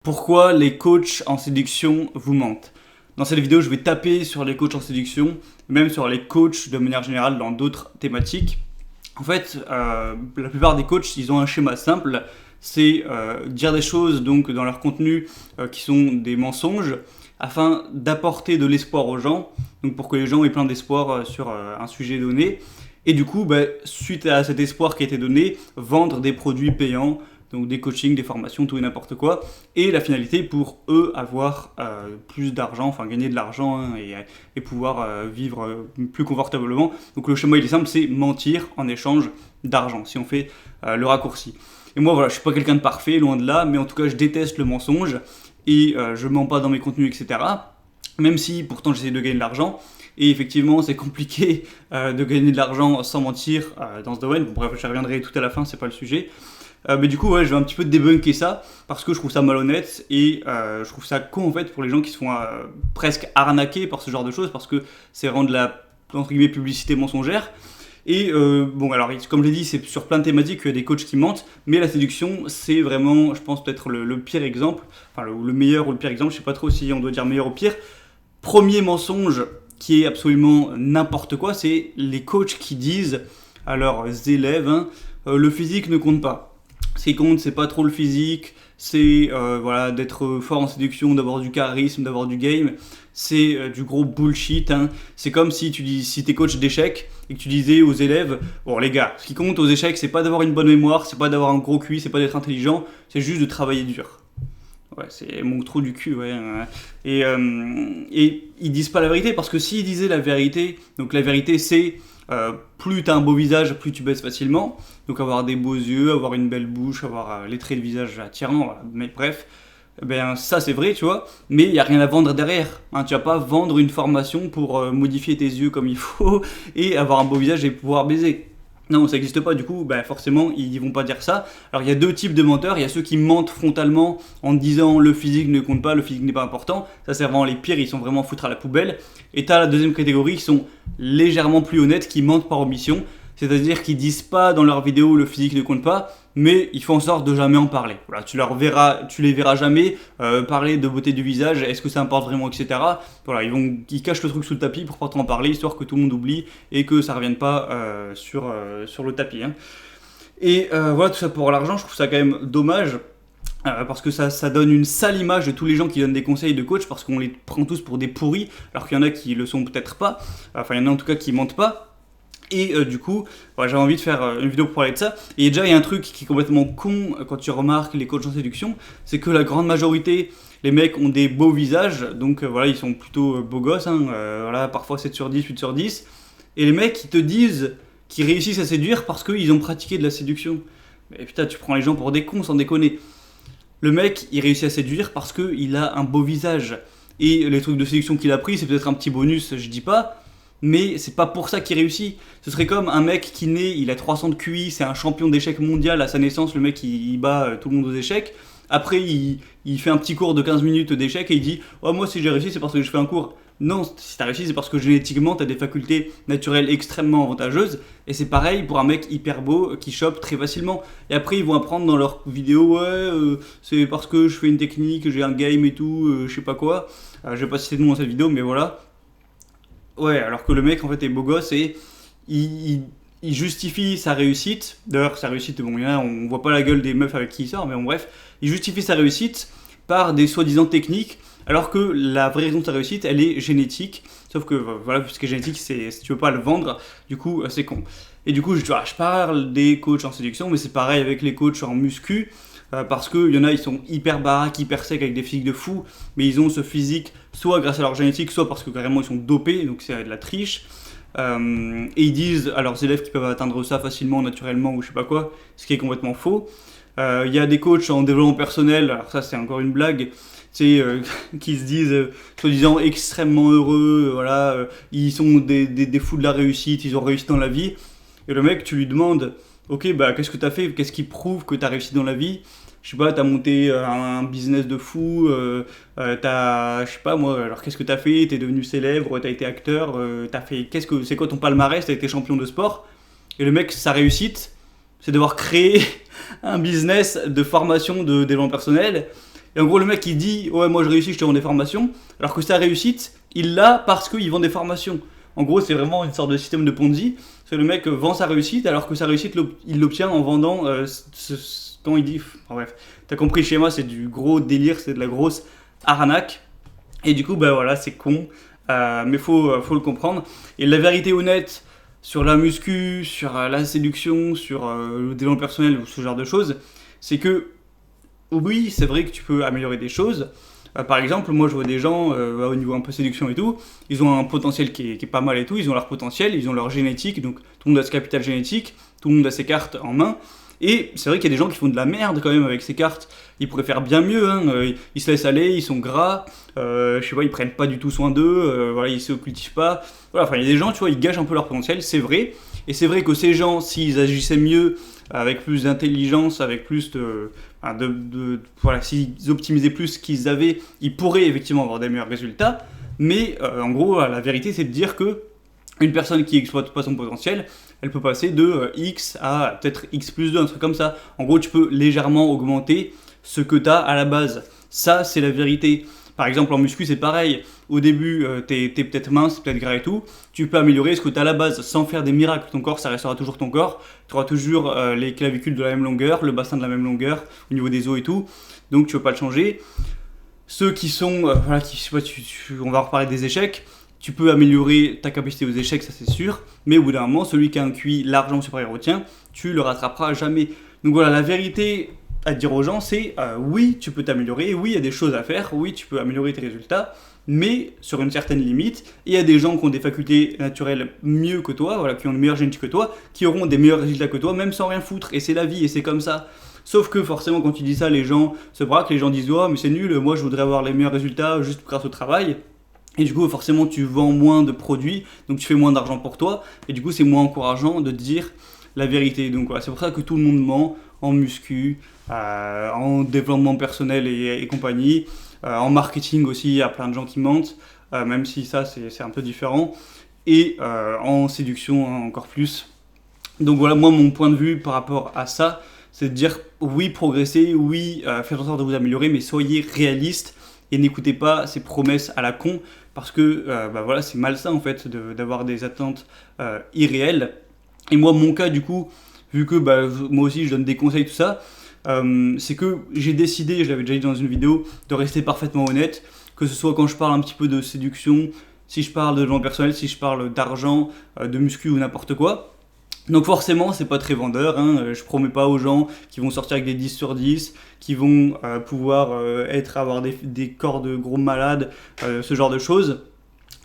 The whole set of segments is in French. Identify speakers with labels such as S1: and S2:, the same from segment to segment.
S1: Pourquoi les coachs en séduction vous mentent? Dans cette vidéo, je vais taper sur les coachs en séduction, même sur les coachs de manière générale dans d'autres thématiques. En fait, la plupart des coachs, ils ont un schéma simple, c'est dire des choses donc dans leur contenu qui sont des mensonges, afin d'apporter de l'espoir aux gens, donc pour que les gens aient plein d'espoir sur un sujet donné. Et du coup, suite à cet espoir qui a été donné, vendre des produits payants, donc des coachings, des formations, tout et n'importe quoi. Et la finalité pour eux, avoir plus d'argent, enfin gagner de l'argent et pouvoir vivre plus confortablement. Donc le schéma il est simple, c'est mentir en échange d'argent, si on fait le raccourci. Et moi voilà, je suis pas quelqu'un de parfait, loin de là, mais en tout cas je déteste le mensonge et je mens pas dans mes contenus, etc. Même si pourtant j'essaie de gagner de l'argent. Et effectivement, c'est compliqué de gagner de l'argent sans mentir dans ce domaine. Bon, bref, je reviendrai tout à la fin, c'est pas le sujet. Mais du coup, ouais, je vais un petit peu débunker ça parce que je trouve ça malhonnête et je trouve ça con en fait pour les gens qui se font presque arnaquer par ce genre de choses parce que c'est vraiment de la entre guillemets publicité mensongère. Et bon, alors comme je l'ai dit, c'est sur plein de thématiques qu'il y a des coachs qui mentent, mais la séduction, c'est vraiment, je pense, peut-être le pire exemple, enfin le meilleur ou le pire exemple, je sais pas trop si on doit dire meilleur ou pire. Premier mensonge qui est absolument n'importe quoi, c'est les coachs qui disent à leurs élèves le physique ne compte pas. Ce qui compte, c'est pas trop le physique, c'est voilà, d'être fort en séduction, d'avoir du charisme, d'avoir du game. C'est du gros bullshit. C'est comme si si t'es coach d'échecs et que tu disais aux élèves, bon les gars, ce qui compte aux échecs, c'est pas d'avoir une bonne mémoire, c'est pas d'avoir un gros QI, c'est pas d'être intelligent, c'est juste de travailler dur. Ouais, c'est mon trou du cul, ouais. Et ils disent pas la vérité, parce que s'ils disaient la vérité, donc la vérité c'est plus t'as un beau visage, plus tu baisses facilement. Donc avoir des beaux yeux, avoir une belle bouche, avoir les traits de visage attirants, voilà. Mais bref, ben ça c'est vrai, tu vois. Mais il y a rien à vendre derrière. Tu vas pas vendre une formation pour modifier tes yeux comme il faut et avoir un beau visage et pouvoir baiser. Non, ça n'existe pas, du coup, forcément, ils vont pas dire ça. Alors, il y a deux types de menteurs. Il y a ceux qui mentent frontalement en disant le physique ne compte pas, le physique n'est pas important. Ça, c'est vraiment les pires, ils sont vraiment foutre à la poubelle. Et t'as la deuxième catégorie qui sont légèrement plus honnêtes, qui mentent par omission. C'est-à-dire qu'ils disent pas dans leur vidéo le physique ne compte pas, mais ils font en sorte de jamais en parler. Voilà, tu les verras jamais parler de beauté du visage, est-ce que ça importe vraiment, etc. Voilà, ils cachent le truc sous le tapis pour pas trop en parler, histoire que tout le monde oublie et que ça revienne pas sur le tapis. Et voilà, tout ça pour l'argent, je trouve ça quand même dommage. Parce que ça donne une sale image de tous les gens qui donnent des conseils de coach, parce qu'on les prend tous pour des pourris, alors qu'il y en a qui le sont peut-être pas. Enfin, il y en a en tout cas qui mentent pas. Et du coup, j'avais envie de faire une vidéo pour parler de ça. Et déjà, il y a un truc qui est complètement con quand tu remarques les coachs en séduction, c'est que la grande majorité, les mecs ont des beaux visages, donc voilà, ils sont plutôt beaux gosses, voilà, parfois 7 sur 10, 8 sur 10. Et les mecs, ils te disent qu'ils réussissent à séduire parce qu'ils ont pratiqué de la séduction. Mais putain, tu prends les gens pour des cons sans déconner. Le mec, il réussit à séduire parce qu'il a un beau visage. Et les trucs de séduction qu'il a pris, c'est peut-être un petit bonus, je dis pas, mais c'est pas pour ça qu'il réussit. Ce serait comme un mec qui naît, il a 300 de QI, c'est un champion d'échecs mondial à sa naissance, le mec il bat tout le monde aux échecs. Après il fait un petit cours de 15 minutes d'échecs et il dit « Oh moi si j'ai réussi c'est parce que je fais un cours ». Non, si t'as réussi c'est parce que génétiquement t'as des facultés naturelles extrêmement avantageuses. Et c'est pareil pour un mec hyper beau qui chope très facilement. Et après ils vont apprendre dans leurs vidéos « Ouais, c'est parce que je fais une technique, j'ai un game et tout, je sais pas quoi ». Je vais pas citer de nom dans cette vidéo mais voilà. Ouais, alors que le mec en fait est beau gosse et il justifie sa réussite. D'ailleurs, sa réussite, bon, on voit pas la gueule des meufs avec qui il sort, mais bon, bref, il justifie sa réussite par des soi-disant techniques, alors que la vraie raison de sa réussite, elle est génétique. Sauf que voilà, puisque génétique, c'est si tu veux pas le vendre, du coup, c'est con. Et du coup, je parle des coachs en séduction, mais c'est pareil avec les coachs en muscu. Parce qu'il y en a, ils sont hyper baraques, hyper secs avec des physiques de fou, mais ils ont ce physique soit grâce à leur génétique, soit parce que carrément ils sont dopés, donc c'est de la triche. Et ils disent à leurs élèves qu'ils peuvent atteindre ça facilement, naturellement ou je sais pas quoi, ce qui est complètement faux. Il y a des coachs en développement personnel, alors ça c'est encore une blague, qui se disent soi-disant extrêmement heureux, voilà, ils sont des fous de la réussite, ils ont réussi dans la vie. Et le mec, tu lui demandes, ok, qu'est-ce que t'as fait, qu'est-ce qui prouve que t'as réussi dans la vie? Je sais pas, t'as monté un business de fou, je sais pas moi, alors qu'est-ce que t'as fait? T'es devenu célèbre, t'as été acteur, c'est quoi ton palmarès? T'as été champion de sport? Et le mec, sa réussite, c'est d'avoir créé un business de formation de développement personnel Et en gros, le mec il dit ouais, moi je réussis, je te vends des formations, alors que sa réussite, il l'a parce qu'il vend des formations. En gros, c'est vraiment une sorte de système de Ponzi. C'est le mec vend sa réussite, alors que sa réussite, il l'obtient en vendant quand il dit. Enfin, bref, t'as compris le schéma, c'est du gros délire, c'est de la grosse arnaque. Et du coup, bah voilà, c'est con, mais faut le comprendre. Et la vérité honnête sur la muscu, sur la séduction, sur le développement personnel ou ce genre de choses, c'est que oui, c'est vrai que tu peux améliorer des choses. Par exemple, moi je vois des gens au niveau un peu séduction et tout, ils ont un potentiel qui est pas mal et tout, ils ont leur potentiel, ils ont leur génétique, donc tout le monde a ce capital génétique, tout le monde a ses cartes en main. Et c'est vrai qu'il y a des gens qui font de la merde quand même avec ces cartes. Ils pourraient faire bien mieux, hein. Ils se laissent aller, ils sont gras, je sais pas, ils prennent pas du tout soin d'eux, voilà, ils se cultivent pas. Voilà, enfin il y a des gens, tu vois, ils gâchent un peu leur potentiel, c'est vrai. Et c'est vrai que ces gens, s'ils agissaient mieux, avec plus d'intelligence, avec plus voilà, s'ils optimisaient plus ce qu'ils avaient, ils pourraient effectivement avoir des meilleurs résultats. Mais en gros, la vérité, c'est de dire que une personne qui exploite pas son potentiel, elle peut passer de X à peut-être X plus 2, un truc comme ça. En gros, tu peux légèrement augmenter ce que tu as à la base. Ça, c'est la vérité. Par exemple, en muscu, c'est pareil. Au début, t'es peut-être mince, peut-être gras et tout. Tu peux améliorer ce que tu as à la base sans faire des miracles. Ton corps, ça restera toujours ton corps. Tu auras toujours les clavicules de la même longueur, le bassin de la même longueur, au niveau des os et tout. Donc, tu ne peux pas le changer. Ceux qui sont, voilà, je sais pas, on va reparler des échecs. Tu peux améliorer ta capacité aux échecs, ça c'est sûr, mais au bout d'un moment, celui qui a un QI largement supérieur au tien, tu le rattraperas jamais. Donc voilà, la vérité à dire aux gens, c'est oui, tu peux t'améliorer, oui, il y a des choses à faire, oui, tu peux améliorer tes résultats, mais sur une certaine limite. Et il y a des gens qui ont des facultés naturelles mieux que toi, voilà, qui ont une meilleure génétique que toi, qui auront des meilleurs résultats que toi, même sans rien foutre, et c'est la vie, et c'est comme ça. Sauf que forcément, quand tu dis ça, les gens se braquent, les gens disent oh, mais c'est nul, moi je voudrais avoir les meilleurs résultats juste grâce au travail. Et du coup, forcément, tu vends moins de produits, donc tu fais moins d'argent pour toi, et du coup, c'est moins encourageant de te dire la vérité. Donc voilà, c'est pour ça que tout le monde ment en muscu, en développement personnel et compagnie, en marketing aussi, il y a plein de gens qui mentent, même si ça, c'est un peu différent, et en séduction hein, encore plus. Donc voilà, moi, mon point de vue par rapport à ça, c'est de dire oui, progressez, oui, faites en sorte de vous améliorer, mais soyez réaliste et n'écoutez pas ces promesses à la con, parce que bah voilà, c'est malsain en fait d'avoir des attentes irréelles. Et moi, mon cas du coup, vu que bah, moi aussi je donne des conseils, tout ça, c'est que j'ai décidé, je l'avais déjà dit dans une vidéo, de rester parfaitement honnête, que ce soit quand je parle un petit peu de séduction, si je parle de développement personnel, si je parle d'argent, de muscu ou n'importe quoi. Donc forcément, c'est pas très vendeur, hein. Je promets pas aux gens qui vont sortir avec des 10 sur 10, qui vont pouvoir avoir des corps de gros malades, ce genre de choses.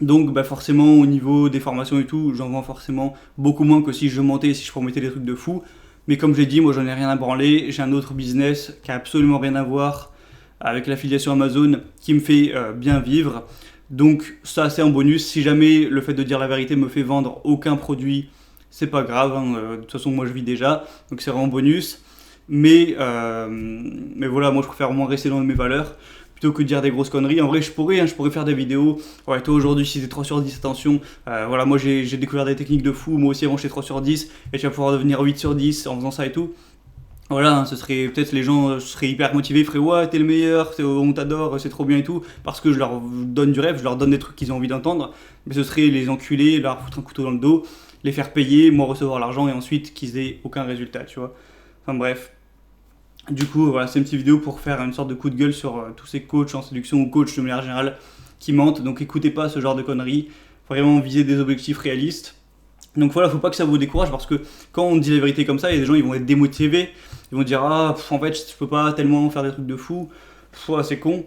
S1: Donc bah forcément, au niveau des formations et tout, j'en vends forcément beaucoup moins que si je mentais, si je promettais des trucs de fou. Mais comme je l'ai dit, moi j'en ai rien à branler, j'ai un autre business qui a absolument rien à voir avec l'affiliation Amazon qui me fait bien vivre. Donc ça c'est un bonus, si jamais le fait de dire la vérité me fait vendre aucun produit, c'est pas grave, hein. De toute façon moi je vis déjà, donc c'est vraiment bonus. Mais voilà, moi je préfère au moins rester dans mes valeurs, plutôt que de dire des grosses conneries. En vrai je pourrais faire des vidéos, ouais toi aujourd'hui si t'es 3 sur 10, attention, voilà moi j'ai découvert des techniques de fou, moi aussi avant j'étais 3 sur 10, et tu vas pouvoir devenir 8 sur 10 en faisant ça et tout. Voilà, hein, ce serait peut-être les gens seraient hyper motivés, feraient ouais t'es le meilleur, on t'adore, c'est trop bien et tout, parce que je leur donne du rêve, je leur donne des trucs qu'ils ont envie d'entendre, mais ce serait les enculer, leur foutre un couteau dans le dos, les faire payer, moi recevoir l'argent et ensuite qu'ils aient aucun résultat, tu vois. Enfin bref. Du coup, voilà, c'est une petite vidéo pour faire une sorte de coup de gueule sur tous ces coachs en séduction ou coachs de manière générale qui mentent. Donc écoutez pas ce genre de conneries, faut vraiment viser des objectifs réalistes. Donc voilà, faut pas que ça vous décourage parce que quand on dit la vérité comme ça, il y a des gens ils vont être démotivés, ils vont dire ah en fait je peux pas tellement faire des trucs de fou, c'est con.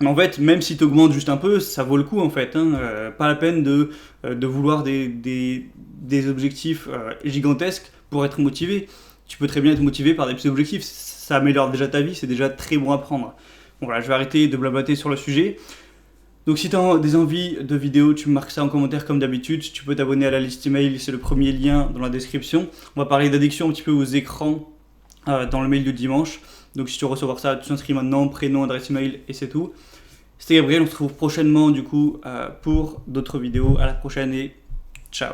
S1: Mais en fait, même si tu augmentes juste un peu, ça vaut le coup en fait. Hein. Pas la peine de vouloir des objectifs gigantesques pour être motivé. Tu peux très bien être motivé par des petits objectifs. Ça améliore déjà ta vie, c'est déjà très bon à prendre. Bon voilà, je vais arrêter de blablater sur le sujet. Donc si tu as des envies de vidéos, tu me marques ça en commentaire comme d'habitude. Tu peux t'abonner à la liste email, c'est le premier lien dans la description. On va parler d'addiction un petit peu aux écrans dans le mail de dimanche. Donc si tu veux recevoir ça, tu t'inscris maintenant, prénom, adresse email et c'est tout. C'était Gabriel, on se retrouve prochainement du coup pour d'autres vidéos. À la prochaine et ciao.